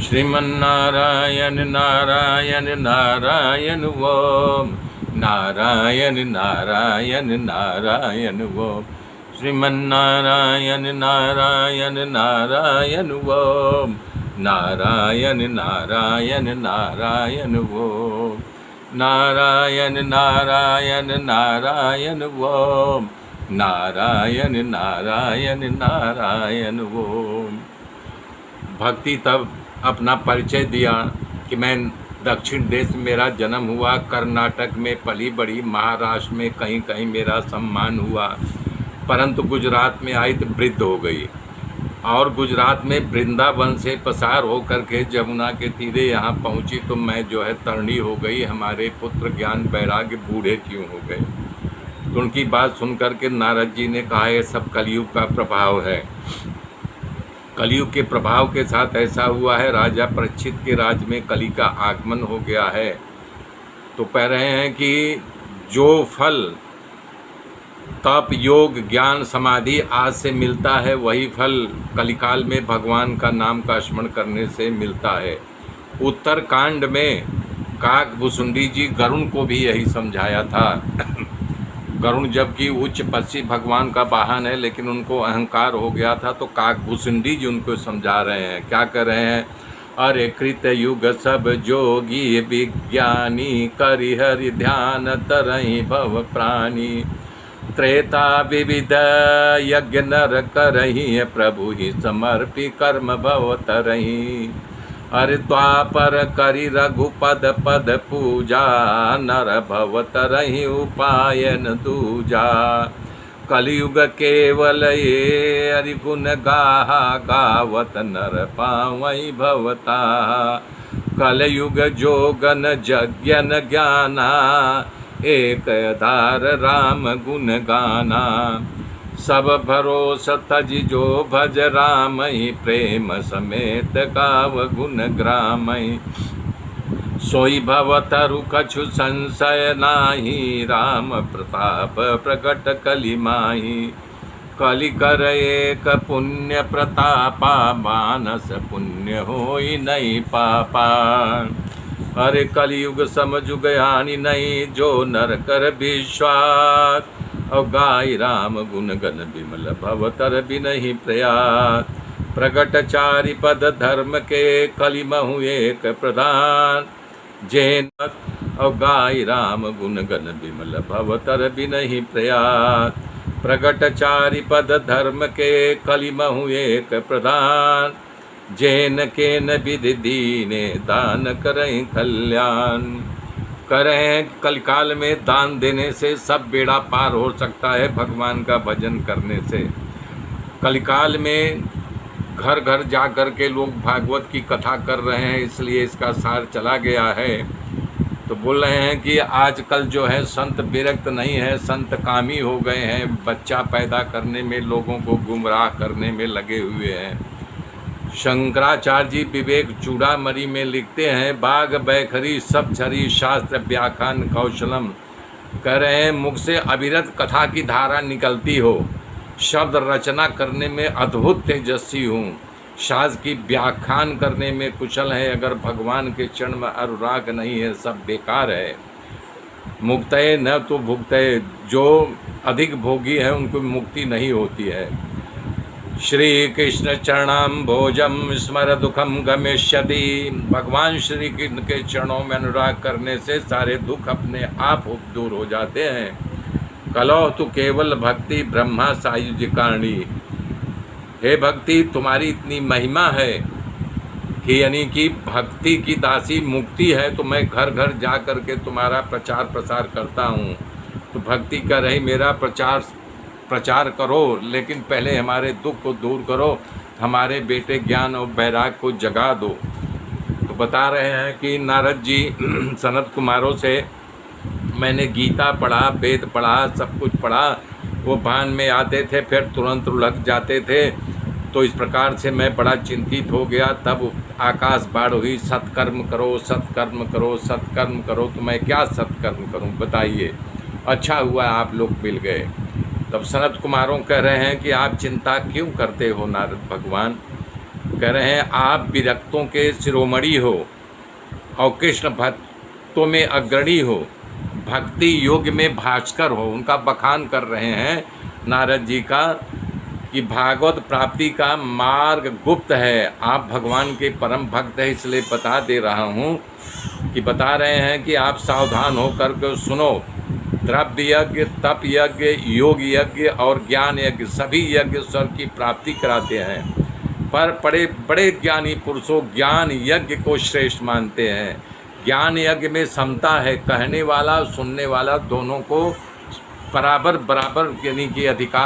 श्रीमन्नारायण नारायण नारायण ओम, नारायण नारायण नारायण ओम, श्रीमन्नारायण नारायण नारायण ओम, नारायण नारायण नारायण ओम, नारायण नारायण नारायण ओम, नारायण नारायण नारायण ओम। भक्ति तब अपना परिचय दिया कि मैं दक्षिण देश में मेरा जन्म हुआ, कर्नाटक में पली बड़ी, महाराष्ट्र में कहीं कहीं मेरा सम्मान हुआ, परंतु गुजरात में आई तो वृद्ध हो गई। और गुजरात में वृंदावन से पसार हो करके जमुना के तीरे यहाँ पहुँची तो मैं जो है तरणी हो गई। हमारे पुत्र ज्ञान वैराग्य बूढ़े क्यों हो गए। तो उनकी बात सुन करके नारद जी ने कहा ये सब कलयुग का प्रभाव है। कलयुग के प्रभाव के साथ ऐसा हुआ है, राजा परीक्षित के राज में कली का आगमन हो गया है। तो कह रहे हैं कि जो फल तप योग ज्ञान समाधि आज से मिलता है वही फल कलिकाल में भगवान का नाम का स्मरण करने से मिलता है। उत्तर कांड में काकभुसुंडी जी गरुण को भी यही समझाया था। गरुण जबकि उच्च पक्षी भगवान का वाहन है, लेकिन उनको अहंकार हो गया था, तो काकभुसुंडी जी उनको समझा रहे हैं। क्या कर रहे हैं? अरे कृत युग सब जोगी विज्ञानी, करि हरि ध्यान तरहि भव प्राणी, त्रेता विविध यज्ञ नर करहि, प्रभु ही समर्पि कर्म भव तरहि। अरे द्वापर करि रघुपद पद पूजा, नर भव तरहि उपायन दूजा। कलयुग केवल ये हरि गुण गाहा, गावत नर पावई भवता। कलयुग जोगन जज्ञन ज्ञाना, एक धार राम गुण गाना। सब भरोस तज जो भज रामहि, प्रेम समेत गाव गुण ग्रामहि। सोई भव तरु कछु संशय नाही, राम प्रताप प्रकट कलि माही। कलि कर एक पुण्य प्रतापा, मानस पुण्य होई नहीं पापा। अरे कलयुग समझुग हानि नहीं, जो नर कर विश्वास। और गाय राम गुण गण विमल, भवतर बिनहि प्रयास। प्रगट चारि पद धर्म के, कलि महु एक प्रधान। जैन और गाय राम गुण गण विमल, भवतर बिनहि प्रयास। प्रगट चारि पद धर्म के, कलि महु एक प्रधान। जैन के न विधि दीने, दान करहि कल्याण। करें कलकाल में दान देने से सब बेड़ा पार हो सकता है, भगवान का भजन करने से। कलकाल में घर घर जा कर के लोग भागवत की कथा कर रहे हैं, इसलिए इसका सार चला गया है। तो बोल रहे हैं कि आजकल जो है संत विरक्त नहीं है, संत कामी हो गए हैं, बच्चा पैदा करने में लोगों को गुमराह करने में लगे हुए हैं। शंकराचार्य जी विवेक चूड़ामणि में लिखते हैं, बाग बैखरी सब छरी, शास्त्र व्याख्यान कौशलम। कह रहे हैं मुख से अविरत कथा की धारा निकलती हो, शब्द रचना करने में अद्भुत तेजस्वी हूँ, शास्त्र की व्याख्यान करने में कुशल है, अगर भगवान के चरण में अनुराग नहीं है सब बेकार है। मुक्तये न तो भुक्तये, जो अधिक भोगी है उनको मुक्ति नहीं होती है। श्री कृष्ण चरणाम्भोजम स्मर दुखम गमिष्यति। भगवान श्री कृष्ण के चरणों में अनुराग करने से सारे दुख अपने आप दूर हो जाते हैं। कलौ तो केवल भक्ति ब्रह्मा सायुज्यकारिणी। हे भक्ति, तुम्हारी इतनी महिमा है कि यानी कि भक्ति की दासी मुक्ति है, तो मैं घर घर जा कर के तुम्हारा प्रचार प्रसार करता हूँ। तो भक्ति कर रही मेरा प्रचार करो, लेकिन पहले हमारे दुख को दूर करो, हमारे बेटे ज्ञान और वैराग को जगा दो। तो बता रहे हैं कि नारद जी सनत कुमारों से मैंने गीता पढ़ा, वेद पढ़ा, सब कुछ पढ़ा। वो भान में आते थे फिर तुरंत लग जाते थे। तो इस प्रकार से मैं बड़ा चिंतित हो गया। तब आकाश बाढ़ हुई, सत्कर्म करो, सत्कर्म करो, सत्कर्म करो। तो मैं क्या सत्कर्म करूं बताइए। अच्छा हुआ आप लोग मिल गए। तब सनत कुमारों कह रहे हैं कि आप चिंता क्यों करते हो नारद भगवान, कह रहे हैं आप विरक्तों के शिरोमणि हो और कृष्ण भक्तों में अग्रणी हो, भक्ति योग में भास्कर हो। उनका बखान कर रहे हैं नारद जी का कि भागवत प्राप्ति का मार्ग गुप्त है। आप भगवान के परम भक्त हैं, इसलिए बता दे रहा हूँ कि बता रहे हैं कि आप सावधान होकर के सुनो। द्रव्य यज्ञ, तप यज्ञ, योग यज्ञ और ज्ञान यज्ञ, सभी यज्ञ स्वर्ग की प्राप्ति कराते हैं, पर बड़े बड़े ज्ञानी पुरुषों ज्ञान यज्ञ को श्रेष्ठ मानते हैं। ज्ञान यज्ञ में समता है, कहने वाला सुनने वाला दोनों को बराबर बराबर यानी कि अधिकार